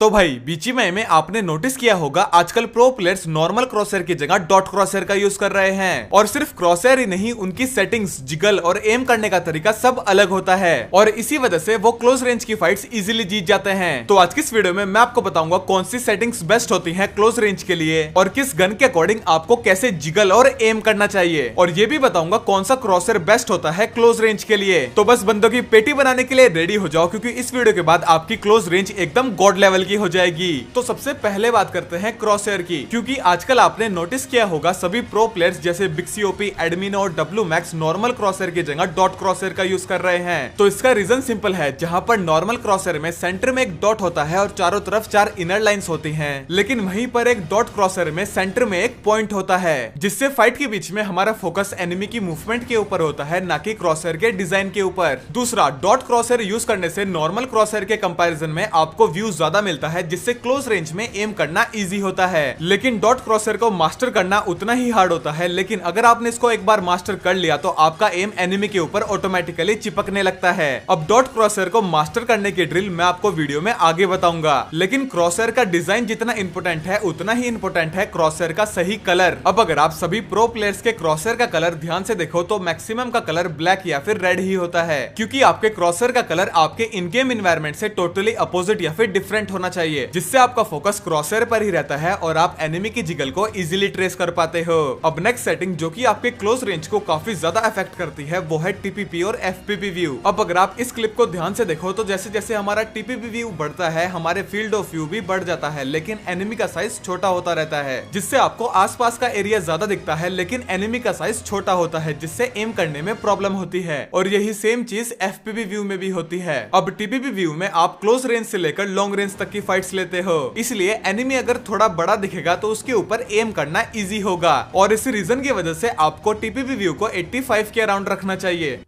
तो भाई बीजीएमआई में आपने नोटिस किया होगा आजकल प्रो प्लेयर्स नॉर्मल क्रॉसर की जगह डॉट क्रॉसर का यूज कर रहे हैं। और सिर्फ क्रॉसर ही नहीं, उनकी सेटिंग्स, जिगल और एम करने का तरीका सब अलग होता है और इसी वजह से वो क्लोज रेंज की फाइट्स इजीली जीत जाते हैं। तो आज की इस वीडियो में मैं आपको बताऊंगा कौन सी सेटिंग्स बेस्ट होती है क्लोज रेंज के लिए और किस गन के अकॉर्डिंग आपको कैसे जिगल और एम करना चाहिए, और ये भी बताऊंगा कौन सा क्रॉसर बेस्ट होता है क्लोज रेंज के लिए। तो बस बंदों की पेटी बनाने के लिए रेडी हो जाओ, क्योंकि इस वीडियो के बाद आपकी क्लोज रेंज एकदम गॉड लेवल की हो जाएगी। तो सबसे पहले बात करते हैं क्रॉसर की, क्योंकि आजकल आपने नोटिस किया होगा सभी प्रो प्लेयर्स जैसे बिक्सीओपी, एडमिनो और डब्ल्यू मैक्स नॉर्मल क्रॉसर की जगह डॉट क्रॉसर का यूज कर रहे हैं। तो इसका रीजन सिंपल है, जहां पर नॉर्मल क्रॉसर में सेंटर में एक डॉट होता है और चारों तरफ 4 इनर लाइंस होती हैं, लेकिन वहीं पर एक डॉट क्रॉसर में सेंटर में एक पॉइंट होता है, जिससे फाइट के बीच में हमारा फोकस एनिमी की मूवमेंट के ऊपर होता है, ना कि क्रॉसर के डिजाइन के ऊपर। दूसरा, डॉट क्रॉसर यूज करने से नॉर्मल क्रॉसर के कंपैरिजन में आपको व्यू ज्यादा मिलता है, जिससे क्लोज रेंज में एम करना इजी होता है। लेकिन डॉट क्रॉसर को मास्टर करना उतना ही हार्ड होता है, लेकिन अगर आपने इसको एक बार मास्टर कर लिया तो आपका एम एनिमी के ऊपर ऑटोमेटिकली चिपकने लगता है। अब डॉट क्रॉसर को मास्टर करने की ड्रिल मैं आपको वीडियो में आगे बताऊंगा, लेकिन क्रॉसर का डिजाइन जितना इंपोर्टेंट है उतना ही इंपोर्टेंट है क्रॉसर का सही कलर। अब अगर आप सभी प्रो प्लेयर्स के क्रॉसर का कलर ध्यान से देखो तो मैक्सिमम का कलर ब्लैक या फिर रेड ही होता है, क्योंकि आपके क्रॉसर का कलर आपके इन गेम एनवायरनमेंट से टोटली अपोजिट या फिर डिफरेंट होना चाहिए, जिससे आपका फोकस क्रॉसर पर ही रहता है और आप एनिमी की जिगल को इजीली ट्रेस कर पाते हो। अब नेक्स्ट सेटिंग जो कि आपके क्लोज रेंज को काफी ज्यादा अफेक्ट करती है वो है टीपीपी और एफपीपी व्यू। अब अगर आप इस क्लिप को ध्यान से देखो तो जैसे जैसे हमारा टीपीपी व्यू बढ़ता है हमारे फील्ड ऑफ व्यू भी बढ़ जाता है, लेकिन एनिमी का साइज छोटा होता रहता है, जिससे आपको आसपास का एरिया ज्यादा दिखता है लेकिन एनिमी का साइज छोटा होता है, जिससे एम करने में प्रॉब्लम होती है। और यही सेम चीज एफपीपी व्यू में भी होती है। अब टीपीपी व्यू में आप क्लोज रेंज से लेकर लॉन्ग रेंज तक की फाइट्स लेते हो, इसलिए एनिमी अगर थोड़ा बड़ा दिखेगा तो उसके ऊपर एम करना इजी होगा, और इस रीजन की वजह से आपको टीपीपी व्यू को 85 के अराउंड रखना चाहिए।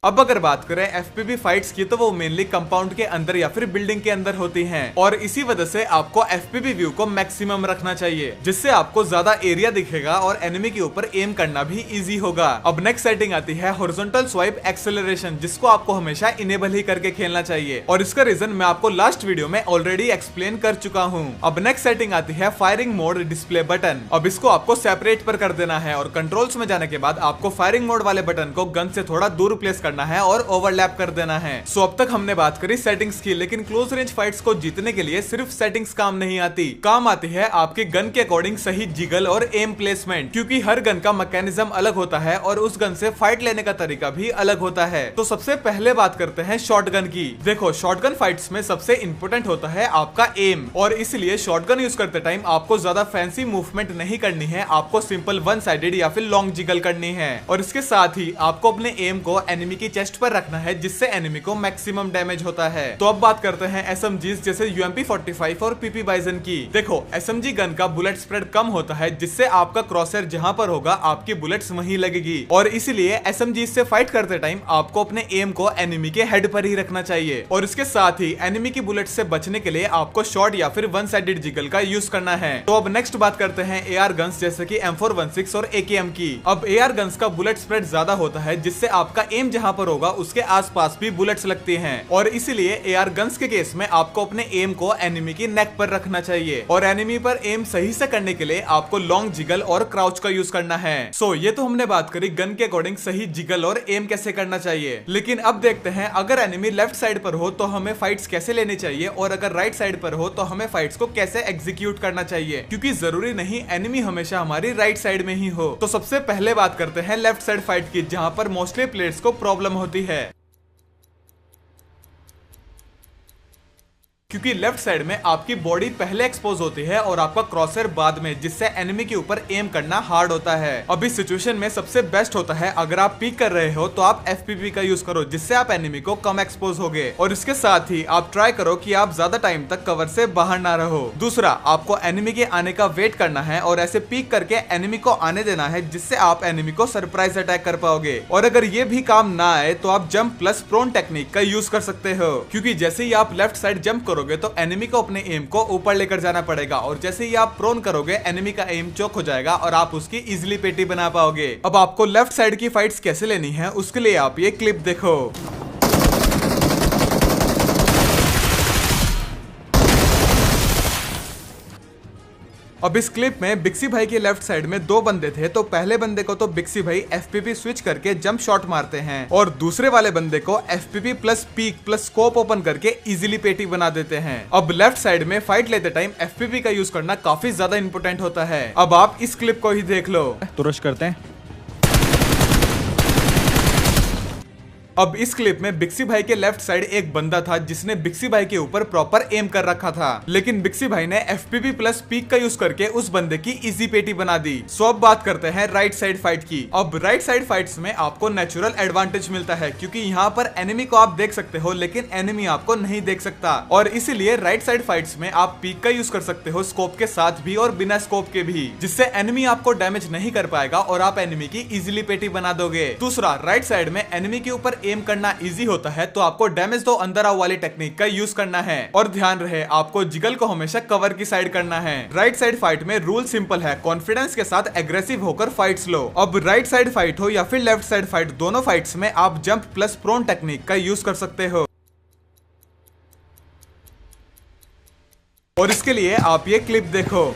अब अगर बात करें एफपीवी फाइट्स की तो वो मेनली कंपाउंड के अंदर या फिर बिल्डिंग के अंदर होती हैं, और इसी वजह से आपको एफपीवी व्यू को मैक्सिमम रखना चाहिए, जिससे आपको ज्यादा एरिया दिखेगा और एनिमी के ऊपर एम करना भी इजी होगा। अब नेक्स्ट सेटिंग आती है हॉरिजॉन्टल स्वाइप एक्सेलरेशन, जिसको आपको हमेशा इनेबल ही करके खेलना चाहिए, और इसका रीजन मैं आपको लास्ट वीडियो में ऑलरेडी एक्सप्लेन कर चुका हूँ। अब नेक्स्ट सेटिंग आती है फायरिंग मोड डिस्प्ले बटन। अब इसको आपको सेपरेट पर कर देना है और कंट्रोल्स में जाने के बाद आपको फायरिंग मोड वाले बटन को गन से थोड़ा दूर प्लेस करना है और ओवरलैप कर देना है। सो अब तक हमने बात करी सेटिंग्स की, लेकिन क्लोज रेंज फाइट्स को जीतने के लिए सिर्फ सेटिंग्स काम नहीं आती, काम आती है आपके गन के अकॉर्डिंग सही जिगल और एम प्लेसमेंट, क्योंकि हर गन का मैकेनिज्म अलग होता है और उस गन से फाइट लेने का तरीका भी अलग होता है। तो सबसे पहले बात करते हैं शॉटगन की। देखो, शॉटगन फाइट्स में सबसे इंपोर्टेंट होता है आपका एम, और इसलिए शॉटगन यूज करते टाइम आपको ज्यादा फैंसी मूवमेंट नहीं करनी है, आपको सिंपल वन साइडेड या फिर लॉन्ग जिगल करनी है, और इसके साथ ही आपको अपने एम को एनिमी की चेस्ट पर रखना है, जिससे एनिमी को मैक्सिमम डैमेज होता है। तो अब बात करते हैं एसएमजीज जैसे यूएमपी45 और पीपी बाइजन की। देखो, एसएमजी गन का बुलेट स्प्रेड कम होता है, जिससे आपका क्रॉसर जहां पर होगा आपकी बुलेट्स वहीं लगेगी, और इसीलिए एसएमजी से फाइट करते टाइम आपको अपने एम को एनिमी के हेड पर ही रखना चाहिए, और इसके साथ ही एनिमी की बुलेट से बचने के लिए आपको शॉर्ट या फिर वन साइडेड जिगल का यूज करना है। तो अब नेक्स्ट बात करते हैं एआर गन्स जैसे कि M416 और एकेएम की। अब एआर गन्स का बुलेट स्प्रेड ज्यादा होता है, जिससे आपका एम जहां पर होगा उसके आसपास भी बुलेट्स लगती हैं, और इसीलिए एआर गन्स के केस में आपको अपने एम को एनिमी की नेक पर रखना चाहिए, और एनिमी पर एम सही से करने के लिए आपको लॉन्ग जिगल और क्राउच का यूज करना है। सो ये तो हमने बात करी गन के अकॉर्डिंग सही जिगल और एम कैसे करना चाहिए, लेकिन अब देखते हैं अगर एनिमी लेफ्ट साइड पर हो तो हमें फाइट्स कैसे लेनी चाहिए, और अगर राइट साइड पर हो तो हमें फाइट्स को कैसे एग्जीक्यूट करना चाहिए, क्योंकि जरूरी नहीं एनिमी हमेशा हमारी राइट साइड में ही हो। तो सबसे पहले बात करते हैं लेफ्ट साइड फाइट की, जहां पर मोस्टली प्लेयर्स को प्रॉब्लम होती है, क्योंकि लेफ्ट साइड में आपकी बॉडी पहले एक्सपोज होती है और आपका क्रॉसर बाद में, जिससे एनिमी के ऊपर एम करना हार्ड होता है। अब इस सिचुएशन में सबसे बेस्ट होता है अगर आप पीक कर रहे हो तो आप एफपीपी का यूज करो, जिससे आप एनिमी को कम एक्सपोज होगे, और इसके साथ ही आप ट्राई करो कि आप ज्यादा टाइम तक कवर से बाहर ना रहो। दूसरा, आपको एनिमी के आने का वेट करना है और ऐसे पीक करके एनिमी को आने देना है, जिससे आप एनिमी को सरप्राइज अटैक कर पाओगे। और अगर ये भी काम ना आए तो आप जंप प्लस प्रोन टेक्निक का यूज कर सकते हो, क्योंकि जैसे ही आप लेफ्ट साइड जंप करोगे तो एनिमी को अपने एम को ऊपर लेकर जाना पड़ेगा, और जैसे ही आप प्रोन करोगे एनिमी का एम चोक हो जाएगा और आप उसकी इजीली पेटी बना पाओगे। अब आपको लेफ्ट साइड की फाइट्स कैसे लेनी है उसके लिए आप ये क्लिप देखो। अब इस क्लिप में बिक्सी भाई के लेफ्ट साइड में दो बंदे थे, तो पहले बंदे को तो बिक्सी भाई FPP स्विच करके जंप शॉट मारते हैं और दूसरे वाले बंदे को FPP plus peak plus scope open करके इजीली पेटी बना देते हैं। अब लेफ्ट साइड में फाइट लेते टाइम FPP का यूज करना काफी ज्यादा इंपोर्टेंट होता है। अब आप इस क्लिप को ही देख लो। तो रश करते हैं। अब इस क्लिप में बिक्सी भाई के लेफ्ट साइड एक बंदा था जिसने बिक्सी भाई के ऊपर प्रॉपर एम कर रखा था, लेकिन बिक्सी भाई ने FPP प्लस पीक का यूज करके उस बंदे की इजी पेटी बना दी। सो अब बात करते हैं राइट साइड फाइट की। अब राइट साइड फाइट्स में आपको नेचुरल एडवांटेज मिलता है क्योंकि यहाँ पर एनिमी को आप देख सकते हो लेकिन एनिमी आपको नहीं देख सकता, और इसीलिए राइट साइड फाइट्स में आप पीक का यूज कर सकते हो स्कोप के साथ भी और बिना स्कोप के भी, जिससे एनिमी आपको डैमेज नहीं कर पाएगा और आप एनिमी की इजिली पेटी बना दोगे। दूसरा, राइट साइड में एनिमी के ऊपर एम करना इजी होता है, तो आपको डैमेज दो अंदर आओ वाली टेक्निक का यूज करना है। और ध्यान रहे आपको जिगल को हमेशा कवर की साइड करना है। राइट साइड फाइट में रूल सिंपल है, कॉन्फिडेंस के साथ एग्रेसिव होकर फाइट्स लो। अब राइट साइड फाइट हो या फिर लेफ्ट साइड फाइट, दोनों फाइट्स में आप जंप प्लस प्रोन टेक्निक का यूज कर सकते हो। और इसके लिए आप ये क्लिप देखो।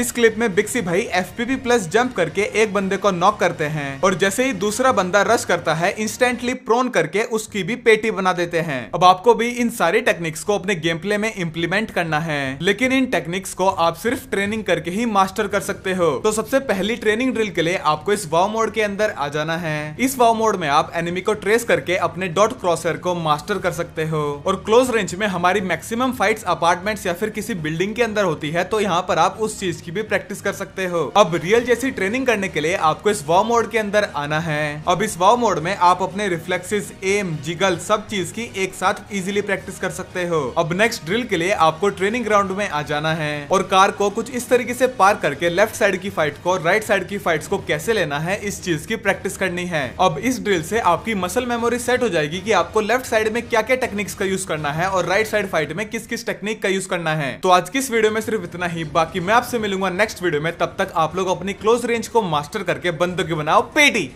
इस क्लिप में बिक्सी भाई FPP प्लस जंप करके एक बंदे को नॉक करते हैं और जैसे ही दूसरा बंदा रश करता है इंस्टेंटली प्रोन करके उसकी भी पेटी बना देते हैं। अब आपको भी इन सारी टेक्निक्स को अपने गेम प्ले में इम्प्लीमेंट करना है, लेकिन इन टेक्निक्स को आप सिर्फ ट्रेनिंग करके ही मास्टर कर सकते हो। तो सबसे पहली ट्रेनिंग ड्रिल के लिए आपको इस वाव मोड के अंदर आ जाना है। इस वाव मोड में आप एनिमी को ट्रेस करके अपने डॉट क्रॉसर को मास्टर कर सकते हो। और क्लोज रेंज में हमारी मैक्सिमम फाइट्स अपार्टमेंट्स या फिर किसी बिल्डिंग के अंदर होती है, तो यहाँ पर आप उस चीज की भी प्रैक्टिस कर सकते हो। अब रियल जैसी ट्रेनिंग करने के लिए आपको इस वाव मोड के अंदर आना है। अब इस वाव मोड में आप अपने रिफ्लेक्सेस, एम, जिगल सब चीज की एक साथ इजीली प्रैक्टिस कर सकते हो। अब नेक्स्ट ड्रिल के लिए आपको ट्रेनिंग ग्राउंड में आ जाना है और कार को कुछ इस तरीके से पार करके लेफ्ट साइड की फाइट को राइट साइड की फाइट्स को कैसे लेना है इस चीज की प्रैक्टिस करनी है। अब इस ड्रिल से आपकी मसल मेमोरी सेट हो जाएगी कि आपको लेफ्ट साइड में क्या क्या टेक्निक्स का यूज करना है और राइट साइड फाइट में किस किस टेक्निक का यूज करना है। तो आज की इस वीडियो में सिर्फ इतना ही, बाकी मैं आपसे मिलूंगा नेक्स्ट वीडियो में। तब तक आप लोग अपनी क्लोज रेंज को मास्टर करके बंदूक बनाओ पेटी।